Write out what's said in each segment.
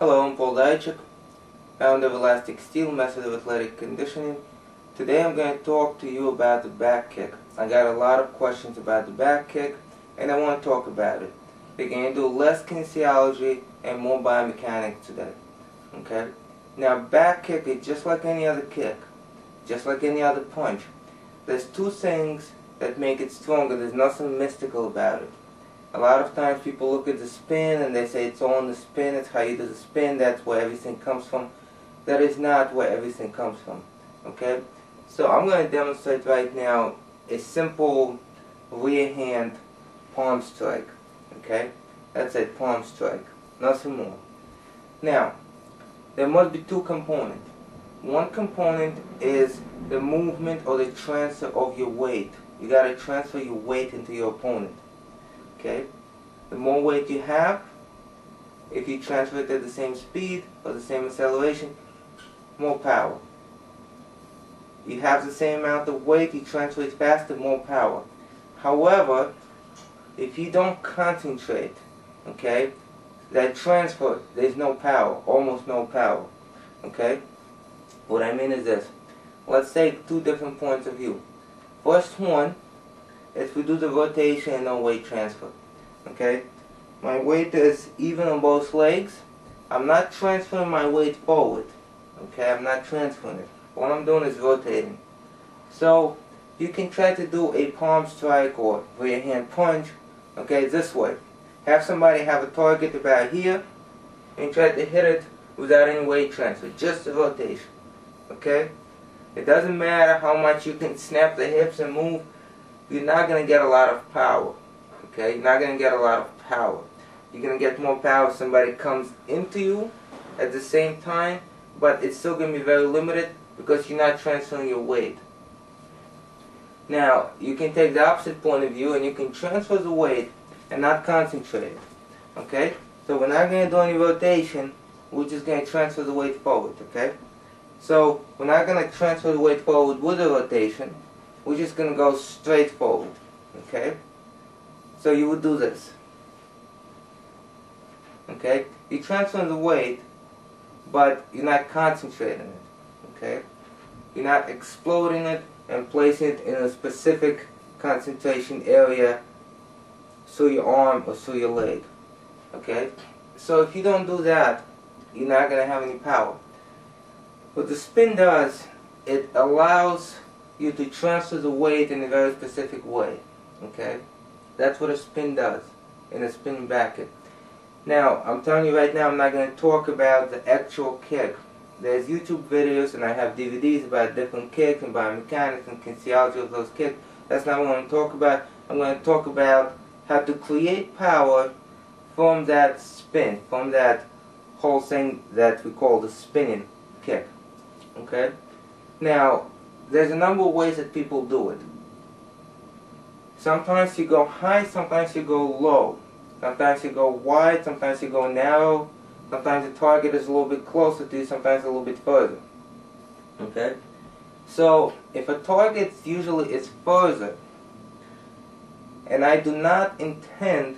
Hello, I'm Kwonkicker, founder of Elastic Steel, method of athletic conditioning. Today I'm going to talk to you about the back kick. I got a lot of questions about the back kick, and I want to talk about it. We're going to do less kinesiology and more biomechanics today. Okay? Now, back kick is just like any other kick, just like any other punch. There's two things that make it stronger. There's nothing mystical about it. A lot of times people look at the spin and they say it's all in the spin, it's how you do the spin, that's where everything comes from. That is not where everything comes from. Okay? So I'm going to demonstrate right now a simple rear hand palm strike. Okay? That's it, palm strike. Nothing more. Now, there must be two components. One component is the movement or the transfer of your weight. You got to transfer your weight into your opponent. Okay? The more weight you have, if you transfer it at the same speed or the same acceleration, more power. You have the same amount of weight, you transfer it faster, more power. However, if you don't concentrate, okay, that transfer, there's no power, almost no power. Okay? What I mean is this. Let's take two different points of view. First one, if we do the rotation and no weight transfer. Okay? My weight is even on both legs. I'm not transferring my weight forward. Okay? I'm not transferring it. What I'm doing is rotating. So, you can try to do a palm strike or rear hand punch, okay, this way. Have somebody have a target about here and try to hit it without any weight transfer. Just the rotation. Okay? It doesn't matter how much you can snap the hips and move. You're not going to get a lot of power. Okay? You're not going to get a lot of power. You're going to get more power if somebody comes into you at the same time, but it's still going to be very limited because you're not transferring your weight. Now, you can take the opposite point of view and you can transfer the weight and not concentrate. Okay? So we're not going to do any rotation. We're just going to transfer the weight forward. Okay? So we're not going to transfer the weight forward with a rotation. We're just going to go straight forward. Okay? So you would do this. Okay? You transfer the weight, but you're not concentrating it. Okay? You're not exploding it and placing it in a specific concentration area through your arm or through your leg. Okay? So if you don't do that, you're not going to have any power. What the spin does, it allows you to transfer the weight in a very specific way. Okay? That's what a spin does in a spin back kick. Now, I'm telling you right now, I'm not going to talk about the actual kick. There's YouTube videos and I have DVDs about different kicks and biomechanics and kinesiology of those kicks. That's not what I'm going to talk about. I'm going to talk about how to create power from that spin, from that whole thing that we call the spinning kick. Okay? Now, there's a number of ways that people do it. Sometimes you go high, sometimes you go low. Sometimes you go wide, sometimes you go narrow. Sometimes the target is a little bit closer to you, sometimes a little bit further. Okay? So, if a target usually is further, and I do not intend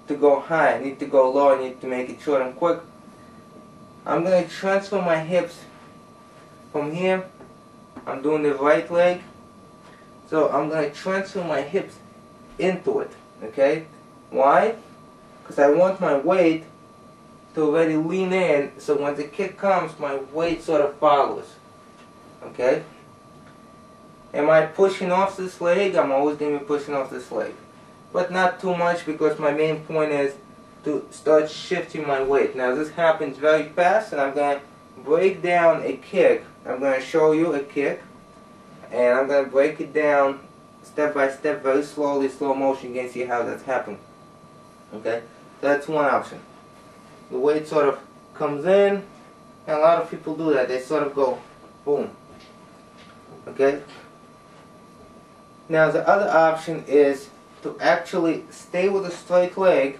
to go high, I need to go low, I need to make it short and quick, I'm going to transfer my hips from here. I'm doing the right leg. So I'm going to transfer my hips into it. Okay? Why? Because I want my weight to already lean in, so when the kick comes, my weight sort of follows. Okay? Am I pushing off this leg? I'm always going to be pushing off this leg. But not too much, because my main point is to start shifting my weight. Now this happens very fast, and I'm going to break down a kick. I'm going to show you a kick, and I'm going to break it down step by step, very slowly, slow motion. You can see how that's happening. Okay? So that's one option. The weight sort of comes in, and a lot of people do that. They sort of go boom. Okay? Now the other option is to actually stay with a straight leg.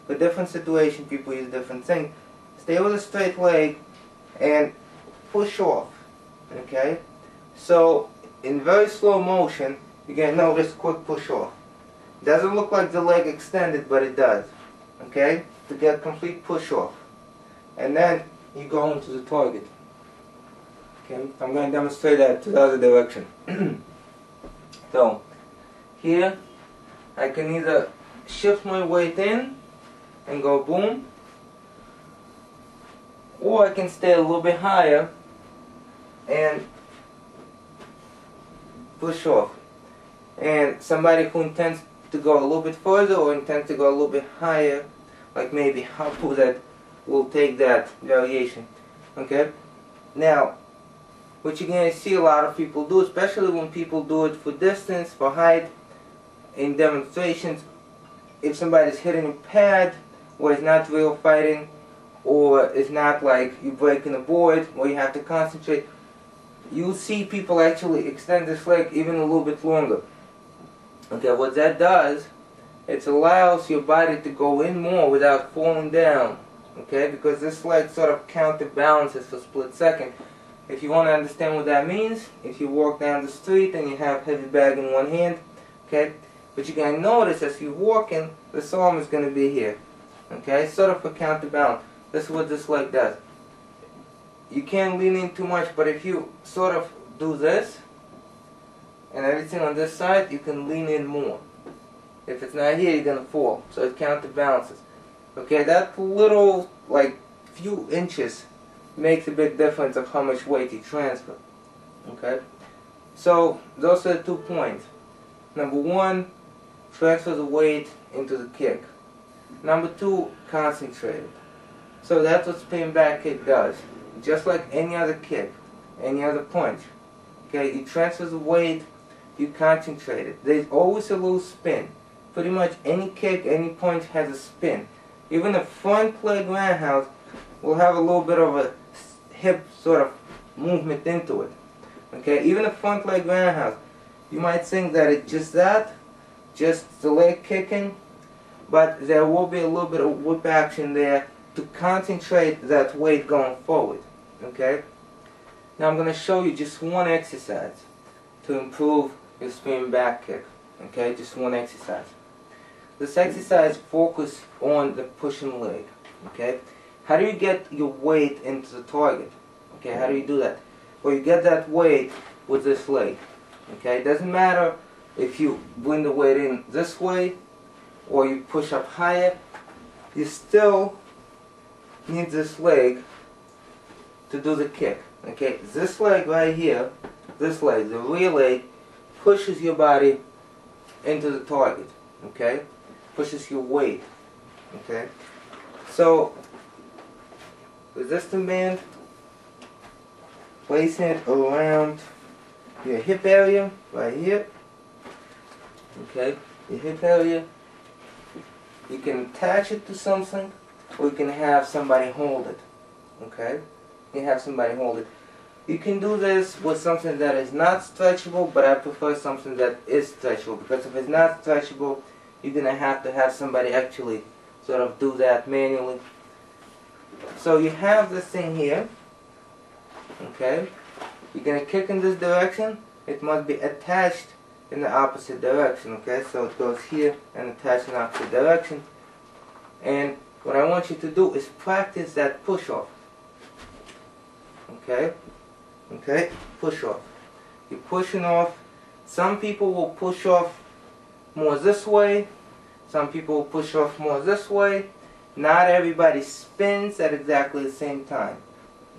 For different situation, people use different things. Stay with a straight leg and push off. Okay? So in very slow motion, you're going to notice quick push off. Doesn't look like the leg extended, but it does. Okay? To get complete push off. and then you go into the target. Okay, I'm going to demonstrate that to the other direction. So, here, I can either shift my weight in and go boom, or I can stay a little bit higher and push off. And somebody who intends to go a little bit further or intends to go a little bit higher, like maybe Hapu, that will take that variation. Okay? Now, what you're going to see a lot of people do, especially when people do it for distance, for height, in demonstrations, if somebody's hitting a pad where it's not real fighting, or it's not like you're breaking a board where you have to concentrate, you'll see people actually extend this leg even a little bit longer. Okay, what that does, it allows your body to go in more without falling down. Okay, because this leg sort of counterbalances for a split second. If you want to understand what that means, if you walk down the street and you have heavy bag in one hand, okay, but you're going to notice as you're walking, this arm is going to be here. Okay, sort of a counterbalance. This is what this leg does. You can't lean in too much, but if you sort of do this, and everything on this side, you can lean in more. If it's not here, you're going to fall. So it counterbalances. Okay, that little, like, few inches makes a big difference of how much weight you transfer. Okay? So, those are the 2 points. Number 1, transfer the weight into the kick. Number 2, concentrate it. So that's what spin back kick does. Just like any other kick, any other punch. Okay, you transfer the weight, you concentrate it. There's always a little spin. Pretty much any kick, any punch has a spin. Even a front leg roundhouse will have a little bit of a hip sort of movement into it. Okay, even a front leg roundhouse, you might think that it's just that, just the leg kicking, but there will be a little bit of whip action there to concentrate that weight going forward. Okay? Now I'm going to show you just one exercise to improve your spin back kick. Okay, just one exercise. This exercise focuses on the pushing leg. Okay? How do you get your weight into the target? Okay, how do you do that? Well, you get that weight with this leg. Okay, it doesn't matter if you bring the weight in this way or you push up higher, you still need this leg to do the kick. Okay, this leg right here, this leg, the rear leg, pushes your body into the target. Okay, pushes your weight. Okay, so resistance band, placing it around your hip area, right here. Okay, your hip area. You can attach it to something, or you can have somebody hold it. Okay, you have somebody hold it. You can do this with something that is not stretchable, but I prefer something that is stretchable, because if it's not stretchable, you're gonna have to have somebody actually sort of do that manually. So you have this thing here. Okay, you're gonna kick in this direction. It must be attached in the opposite direction. Okay, so it goes here and attached in the opposite direction. And what I want you to do is practice that push off. Okay, okay, push off. You're pushing off. Some people will push off more this way. Some people will push off more this way. Not everybody spins at exactly the same time.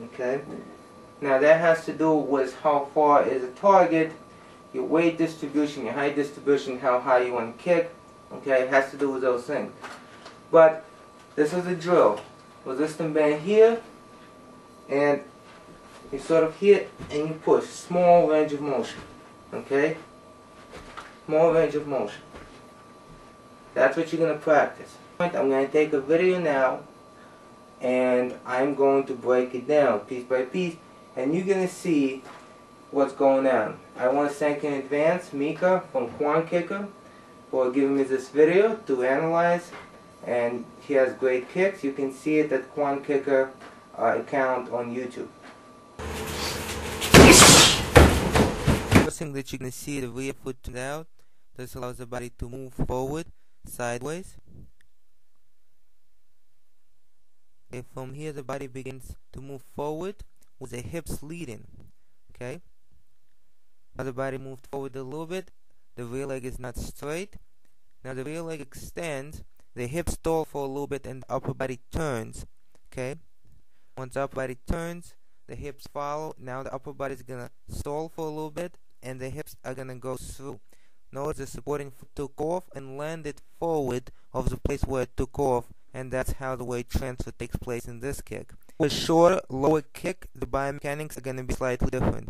Okay. Now that has to do with how far is the target, your weight distribution, your height distribution, how high you want to kick. Okay, it has to do with those things. But this is a drill. Resistance band here, and you sort of hit and you push. Small range of motion. Okay? Small range of motion. That's what you're going to practice. I'm going to take a video now, and I'm going to break it down piece by piece, and you're going to see what's going on. I want to thank in advance Micah from Kwonkicker for giving me this video to analyze, and he has great kicks. You can see it at Kwonkicker account on YouTube. First thing that you can see, the rear foot turned out. This allows the body to move forward, sideways. Okay, from here the body begins to move forward with the hips leading. Okay, now the body moved forward a little bit. The rear leg is not straight. Now the rear leg extends. The hips stall for a little bit and the upper body turns. Okay, once the upper body turns, the hips follow. Now the upper body is gonna stall for a little bit and the hips are gonna go through. Notice the supporting foot took off and landed forward of the place where it took off, and that's how the weight transfer takes place in this kick. With a shorter, lower kick, the biomechanics are going to be slightly different.